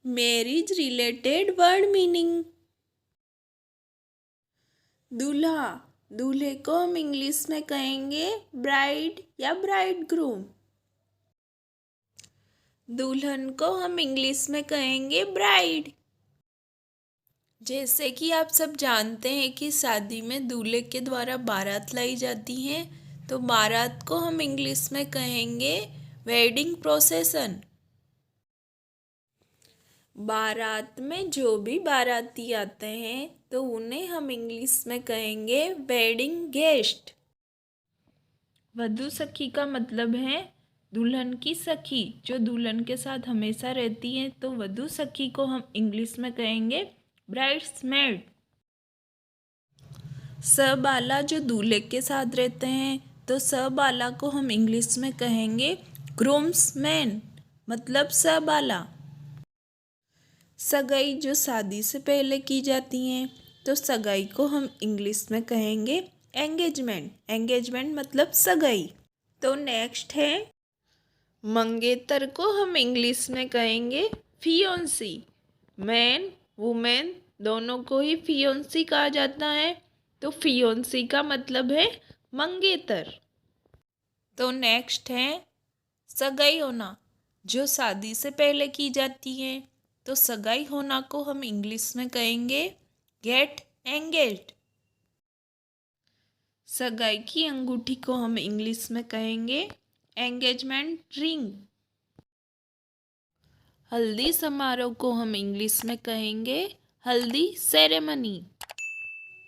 Marriage related word meaning. दूल्हा, दूल्हे को हम इंग्लिश में कहेंगे ब्राइड या ब्राइड ग्रूम। दुल्हन को हम इंग्लिश में कहेंगे ब्राइड। जैसे कि आप सब जानते हैं कि शादी में दूल्हे के द्वारा बारात लाई जाती है, तो बारात को हम इंग्लिश में कहेंगे वेडिंग प्रोसेसन। बारात में जो भी बाराती आते हैं तो उन्हें हम इंग्लिश में कहेंगे वेडिंग गेस्ट। वधू सखी का मतलब है दुल्हन की सखी, जो दुल्हन के साथ हमेशा रहती है, तो वधू सखी को हम इंग्लिश में कहेंगे ब्राइड्समेड। सबआला जो दूल्हे के साथ रहते हैं, तो सबआला को हम इंग्लिश में कहेंगे ग्रूम्समैन, मतलब सबआला। सगाई जो शादी से पहले की जाती हैं, तो सगाई को हम इंग्लिश में कहेंगे एंगेजमेंट। एंगेजमेंट मतलब सगाई। तो नेक्स्ट है मंगेतर को हम इंग्लिश में कहेंगे फियोंसी। मैन वुमेन दोनों को ही फियोंसी कहा जाता है, तो फियोंसी का मतलब है मंगेतर। तो नेक्स्ट है सगाई होना, जो शादी से पहले की जाती है, तो सगाई होना को हम इंग्लिश में कहेंगे गेट एंगेज्ड। सगाई की अंगूठी को हम इंग्लिश में कहेंगे एंगेजमेंट रिंग। हल्दी समारोह को हम इंग्लिश में कहेंगे हल्दी सेरेमनी।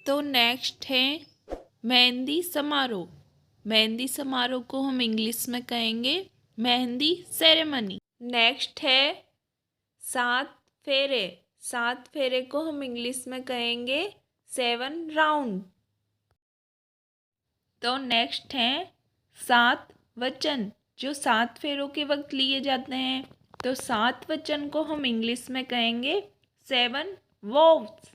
तो नेक्स्ट है मेहंदी समारोह। मेहंदी समारोह को हम इंग्लिश में कहेंगे मेहंदी सेरेमनी। नेक्स्ट है सात फेरे। सात फेरे को हम इंग्लिश में कहेंगे 7 राउंड। तो नेक्स्ट है 7 वचन, जो 7 फेरों के वक्त लिए जाते हैं, तो 7 वचन को हम इंग्लिश में कहेंगे 7 वोव्स।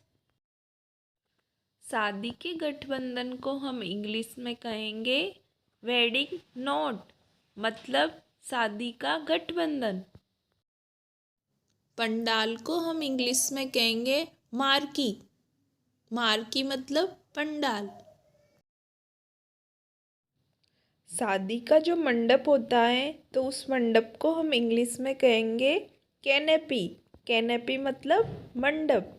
शादी के गठबंधन को हम इंग्लिश में कहेंगे वेडिंग नोट, मतलब शादी का गठबंधन। पंडाल को हम इंग्लिश में कहेंगे मार्की। मार्की मतलब पंडाल। शादी का जो मंडप होता है, तो उस मंडप को हम इंग्लिश में कहेंगे कैनेपी। कैनेपी मतलब मंडप।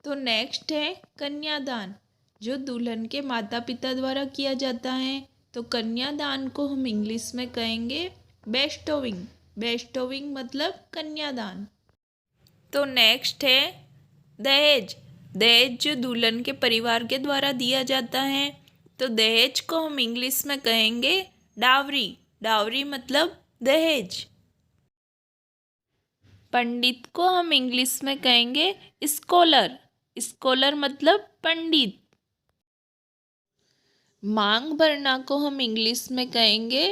तो नेक्स्ट है कन्यादान, जो दुल्हन के माता पिता द्वारा किया जाता है, तो कन्यादान को हम इंग्लिश में कहेंगे बेस्टोविंग। बेस्टोविंग मतलब कन्यादान। तो नेक्स्ट है दहेज। दहेज जो दुल्हन के परिवार के द्वारा दिया जाता है, तो दहेज को हम इंग्लिश में कहेंगे डावरी। डावरी मतलब दहेज। पंडित को हम इंग्लिश में कहेंगे स्कॉलर। स्कॉलर मतलब पंडित। मांग भरना को हम इंग्लिश में कहेंगे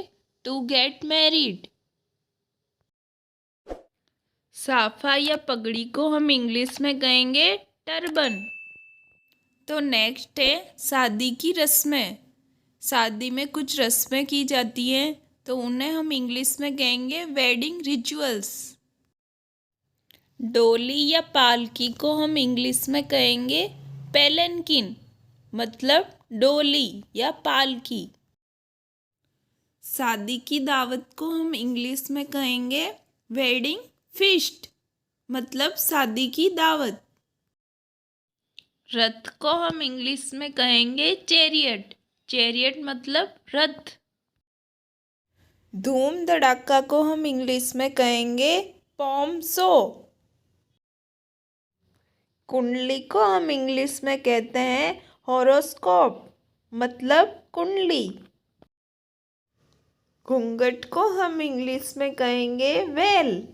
टू गेट मैरिड। साफा या पगड़ी को हम इंग्लिश में कहेंगे टर्बन। तो नेक्स्ट है शादी की रस्में। शादी में कुछ रस्में की जाती हैं, तो उन्हें हम इंग्लिश में कहेंगे वेडिंग रिचुअल्स। डोली या पालकी को हम इंग्लिश में कहेंगे पेलेंकिन, मतलब डोली या पालकी। शादी की दावत को हम इंग्लिश में कहेंगे वेडिंग फीस्ट, मतलब शादी की दावत। रथ को हम इंग्लिश में कहेंगे चैरियट। चैरियट मतलब रथ। धूम धड़ाका को हम इंग्लिश में कहेंगे पॉम शो। कुंडली को हम इंग्लिश में कहते हैं हॉरोस्कोप, मतलब कुंडली। घूंघट को हम इंग्लिश में कहेंगे वेल।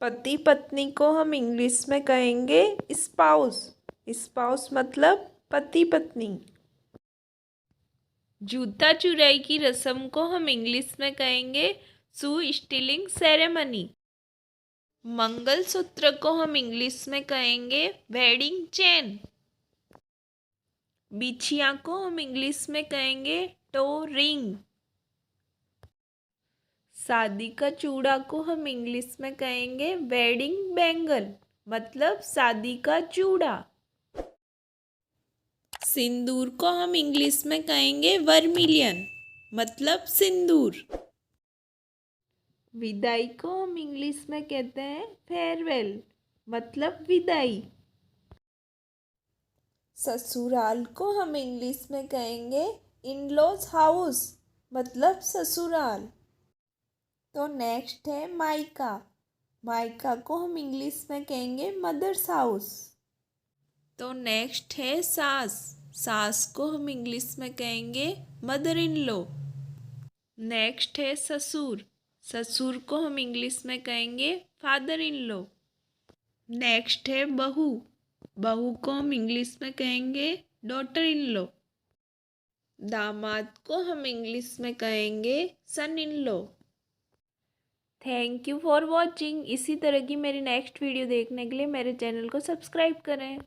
पति पत्नी को हम इंग्लिश में कहेंगे स्पाउस। स्पाउस मतलब पति पत्नी। जूता चुराई की रस्म को हम इंग्लिश में कहेंगे शू स्टीलिंग सेरेमनी। मंगलसूत्र को हम इंग्लिश में कहेंगे वेडिंग चेन। बिछिया को हम इंग्लिश में कहेंगे टो रिंग। शादी का चूड़ा को हम इंग्लिश में कहेंगे वेडिंग बैंगल, मतलब शादी का चूड़ा। सिंदूर को हम इंग्लिश में कहेंगे वर्मिलियन, मतलब सिंदूर। विदाई को हम इंग्लिश में कहते हैं फेयरवेल, मतलब विदाई। ससुराल को हम इंग्लिश में कहेंगे इन लॉज हाउस, मतलब ससुराल। तो नेक्स्ट है मायका। मायका को हम इंग्लिश में कहेंगे मदर्स हाउस। तो नेक्स्ट है सास। सास को हम इंग्लिश में कहेंगे मदर इन लॉ। नेक्स्ट है ससुर। ससुर को हम इंग्लिश में कहेंगे फादर इन लॉ। नेक्स्ट है बहू। बहू को हम इंग्लिश में कहेंगे डॉटर इन लॉ। दामाद को हम इंग्लिश में कहेंगे son in law. Thank you for watching. इसी तरह की मेरी नेक्स्ट वीडियो देखने के लिए मेरे चैनल को सब्सक्राइब करें।